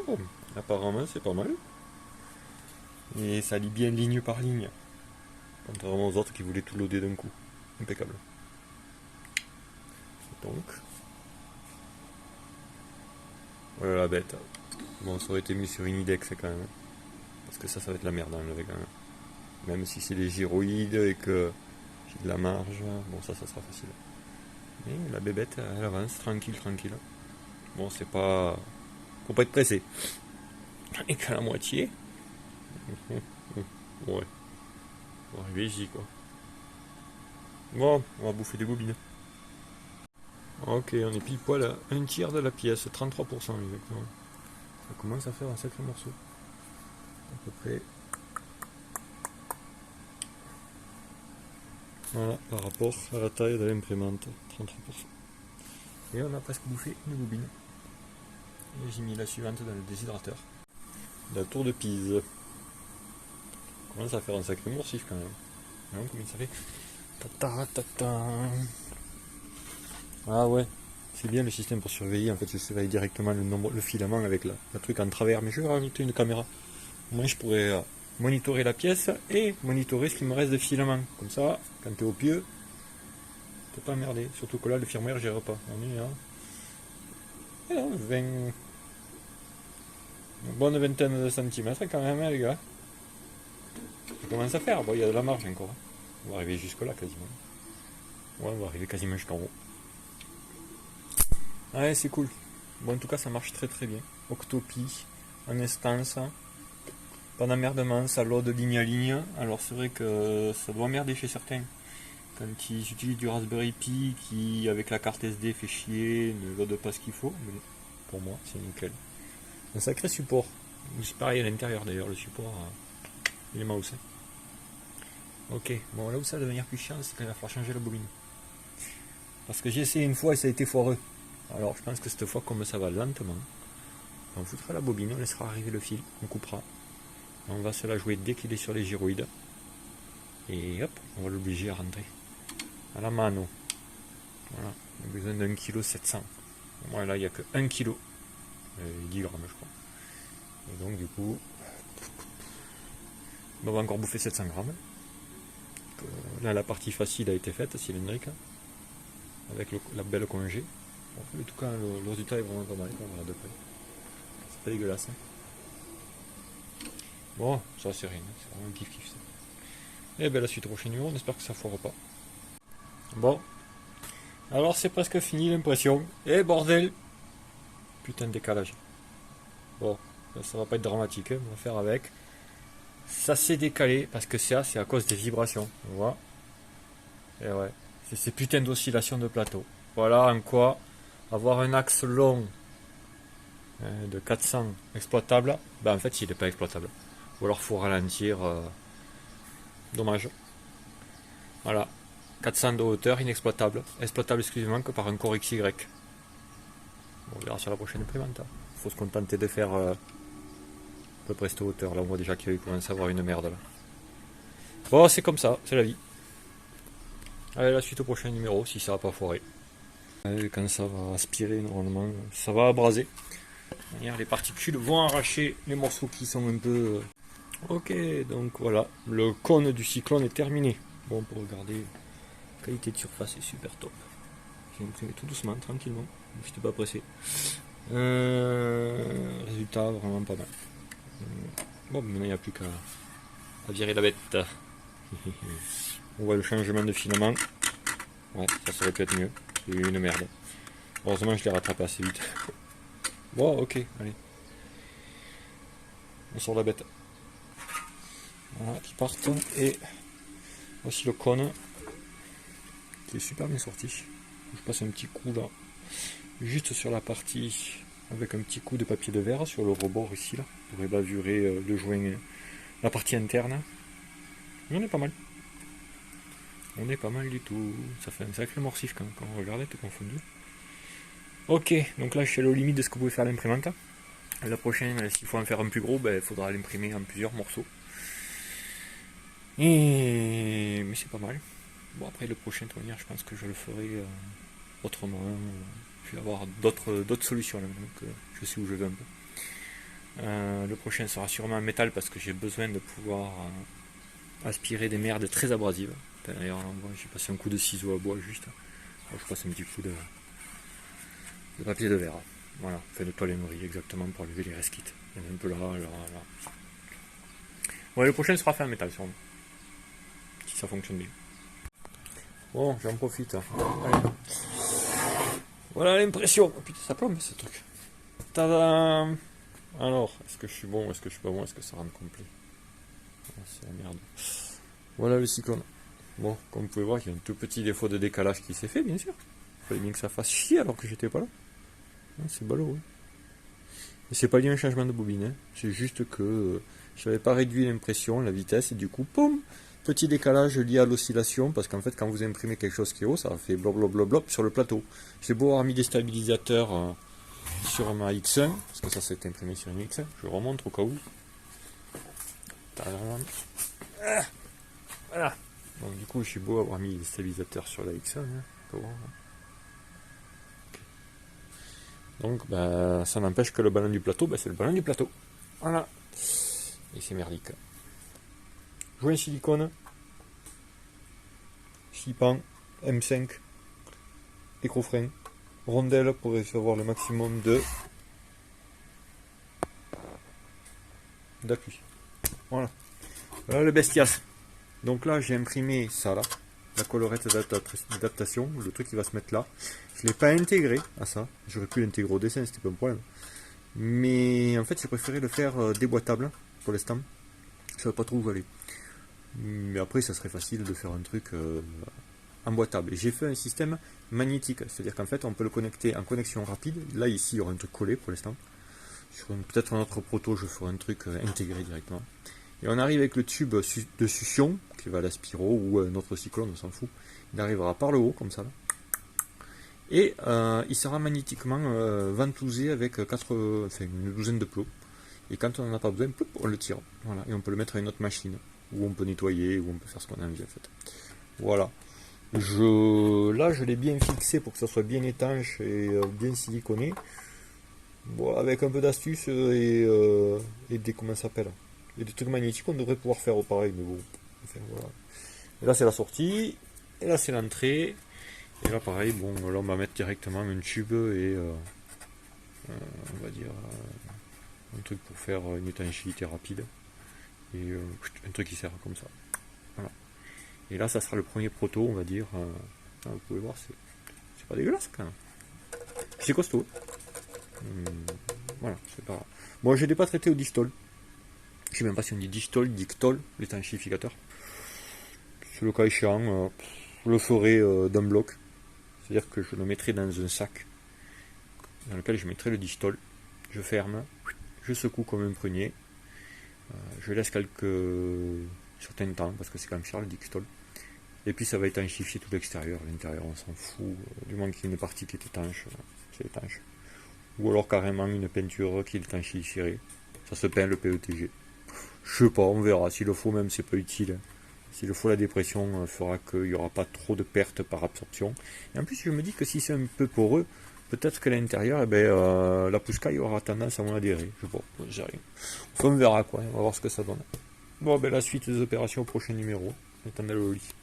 Bon, apparemment c'est pas mal. Et ça lit bien ligne par ligne. Contrairement aux autres qui voulaient tout loader d'un coup. Impeccable. Donc. Voilà la bête. Bon, ça aurait été mieux sur une IDEX quand même. Parce que ça va être la merde à enlever quand même. Même si c'est des gyroïdes et que j'ai de la marge, bon ça sera facile. Mais la bébête, elle avance, tranquille, tranquille. Bon, c'est pas... Faut pas être pressé. Et qu'à la moitié. Ouais. On va arriver ici, quoi. Bon, on va bouffer des bobines. Ok, on est pile poil à un tiers de la pièce, 33% exactement. Ça commence à faire un sacré morceau. À peu près. Voilà, par rapport à la taille de l'imprimante, 33%. Et on a presque bouffé une bobine. Et j'ai mis la suivante dans le déshydrateur. La tour de Pise. Ça commence à faire un sacré morsif quand même. Non, combien ça fait? Ah ouais, c'est bien le système pour surveiller. En fait, je surveille directement le filament avec le truc en travers. Mais je vais rajouter une caméra. Moi, je pourrais monitorer la pièce et monitorer ce qui me reste de filament. Comme ça, quand tu es au pieu, t'es pas emmerdé. Surtout que là, le firmware ne gère pas. On est à 20... une bonne vingtaine de centimètres quand même, hein, les gars. Ça commence à faire. Bon, il y a de la marge encore. On va arriver jusque là quasiment. Ouais, on va arriver quasiment jusqu'en haut. Ouais, c'est cool. Bon, en tout cas, ça marche très très bien. Octopi, en instance, pas d'emmerdement, ça load ligne à ligne. Alors, c'est vrai que ça doit emmerder chez certains. Quand ils utilisent du Raspberry Pi qui, avec la carte SD, fait chier, ne load pas ce qu'il faut. Mais pour moi, c'est nickel. Un sacré support. C'est pareil à l'intérieur d'ailleurs, le support, il est mouse. Ok, bon, là où ça va devenir plus chiant, c'est quand il va falloir changer la bobine. Parce que j'ai essayé une fois et ça a été foireux. Alors je pense que cette fois, comme ça va lentement, on foutra la bobine, on laissera arriver le fil, on coupera. On va se la jouer dès qu'il est sur les gyroïdes. Et hop, on va l'obliger à rentrer. À la mano. Voilà, on a besoin d'un kilo 700. Moi là, il n'y a que 1 kg. 10 grammes, je crois. Et donc du coup, on va encore bouffer 700 grammes. Là, la partie facile a été faite, cylindrique, avec la belle congé. Bon, en tout cas, le résultat est vraiment pas mal, on verra de près. C'est pas dégueulasse. Hein. Bon, ça c'est rien, c'est vraiment kiff ça. Et bien la suite au prochain numéro, on espère que ça foire pas. Bon, alors c'est presque fini l'impression. Et bordel, putain de décalage. Bon, ça va pas être dramatique, hein, on va faire avec. Ça s'est décalé parce que ça c'est à cause des vibrations, on voit. Et ouais, c'est ces putains d'oscillations de plateau. Voilà en quoi avoir un axe long de 400 exploitable, ben en fait il n'est pas exploitable. Ou alors faut ralentir. Dommage. Voilà. 400 de hauteur, inexploitable. Exploitable exclusivement que par un Core XY. Bon, on verra sur la prochaine imprimante. Faut se contenter de faire à peu près cette hauteur. Là on voit déjà qu'il commence à avoir une merde là. Bon, c'est comme ça, c'est la vie. Allez, la suite au prochain numéro, si ça va pas foirer. Quand ça va aspirer, normalement, ça va abraser. Les particules vont arracher les morceaux qui sont un peu... Ok, donc voilà, le cône du cyclone est terminé. Bon, pour regarder, la qualité de surface est super top. J'ai imprimé tout doucement, tranquillement, je n'étais pas pressé. Résultat vraiment pas mal. Bon, maintenant il n'y a plus qu'à virer la bête. On voit le changement de filament. Ouais, ça aurait pu être mieux. C'est une merde. Heureusement, je l'ai rattrapé assez vite. Bon, ok, allez. On sort la bête. Voilà, qui partent. Et voici le cône qui est super bien sorti. Je passe un petit coup là, juste sur la partie, avec un petit coup de papier de verre sur le rebord ici là, pour évaluer le joint, la partie interne. On est pas mal. On est pas mal du tout. Ça fait un sacré morsif quand on regarde, tout confondu. Ok, donc là je suis allé aux limites de ce que pouvait faire l'imprimante. La prochaine, s'il faut en faire un plus gros, il faudra l'imprimer en plusieurs morceaux. Mais c'est pas mal. Bon, après le prochain tournure, je pense que je le ferai autrement. Je vais avoir d'autres solutions là, donc je sais où je vais un peu. Le prochain sera sûrement en métal parce que j'ai besoin de pouvoir aspirer des merdes très abrasives. D'ailleurs, j'ai passé un coup de ciseau à bois juste. Alors, je passe un petit coup de papier de verre. Voilà, fait de toilennerie exactement pour enlever les resquites. Il y en a un peu là, là, là. Ouais, le prochain sera fait en métal sûrement. Si ça fonctionne bien. Bon, j'en profite. Allez. Voilà l'impression. Oh, putain, ça plombe ce truc. Tadam! Alors, est-ce que je suis bon, est-ce que je suis pas bon, est-ce que ça rentre complet? Oh, c'est la merde. Voilà le cyclone. Bon, comme vous pouvez voir, il y a un tout petit défaut de décalage qui s'est fait, bien sûr. Il fallait bien que ça fasse chier alors que j'étais pas là. C'est ballot, oui. Et c'est pas lié à un changement de bobine, hein. C'est juste que je n'avais pas réduit l'impression, la vitesse, et du coup, poum, petit décalage lié à l'oscillation, parce qu'en fait, quand vous imprimez quelque chose qui est haut, ça fait blop sur le plateau. J'ai beau avoir mis des stabilisateurs sur ma X1, parce que ça s'est imprimé sur une X1, je remonte au cas où. Voilà. Donc du coup, j'ai beau avoir mis des stabilisateurs sur la X1, hein, donc bah, ça n'empêche que le ballon du plateau, bah, c'est le ballon du plateau. Voilà. Et c'est merdique. Joint silicone, chipan, M5, écrofrein, rondelle pour recevoir le maximum d'appui. Voilà. Voilà le bestias. Donc là, j'ai imprimé ça là, la collerette d'adaptation, le truc qui va se mettre là. Je ne l'ai pas intégré à ça. J'aurais pu l'intégrer au dessin, c'était pas un problème. Mais en fait, j'ai préféré le faire déboîtable pour l'instant. Je ne savais pas trop où aller. Mais après, ça serait facile de faire un truc emboîtable. Et j'ai fait un système magnétique, c'est-à-dire qu'en fait, on peut le connecter en connexion rapide. Là, ici, il y aura un truc collé pour l'instant. Sur peut-être un autre proto, je ferai un truc intégré directement. Et on arrive avec le tube de succion, qui va à la Spiro, ou un autre cyclone, on s'en fout. Il arrivera par le haut, comme ça. Là. Et il sera magnétiquement ventousé avec une douzaine de plots. Et quand on n'en a pas besoin, on le tire. Voilà. Et on peut le mettre à une autre machine, où on peut nettoyer, où on peut faire ce qu'on a envie en fait. Voilà. Là, je l'ai bien fixé pour que ça soit bien étanche et bien siliconé. Bon, avec un peu d'astuce et des comment ça s'appelle, et des trucs magnétiques, on devrait pouvoir faire au pareil, mais bon. Enfin, voilà. Et là, c'est la sortie. Et là, c'est l'entrée. Et là, pareil, bon, là, on va mettre directement un tube et on va dire un truc pour faire une étanchéité rapide. Et un truc qui sert comme ça. Voilà. Et là, ça sera le premier proto, on va dire. Là, vous pouvez voir, c'est pas dégueulasse quand même. C'est costaud. Voilà, c'est pas grave. Bon, je l'ai pas traité au distol. Je sais même pas si on dit distol, dictol, l'étanchéificateur. C'est le cas échéant, je le ferai d'un bloc. C'est-à-dire que je le mettrai dans un sac dans lequel je mettrai le distol. Je ferme, je secoue comme un prunier. Je laisse certains temps parce que c'est quand même cher le distol. Et puis ça va étanchifier tout l'extérieur. L'intérieur, on s'en fout. Du moment qu'il y a une partie qui est étanche, c'est étanche. Ou alors carrément une peinture qui l'étanchifierait. Ça se peint le PETG. Je sais pas, on verra. S'il le faut, même c'est pas utile. S'il le faut, la dépression fera qu'il n'y aura pas trop de pertes par absorption. Et en plus, je me dis que si c'est un peu poreux, peut-être que l'intérieur, la pouscaille aura tendance à moins adhérer. Je sais pas, j'ai rien. Enfin, on verra quoi, on va voir ce que ça donne. Bon, la suite des opérations au prochain numéro. Attendez le lit.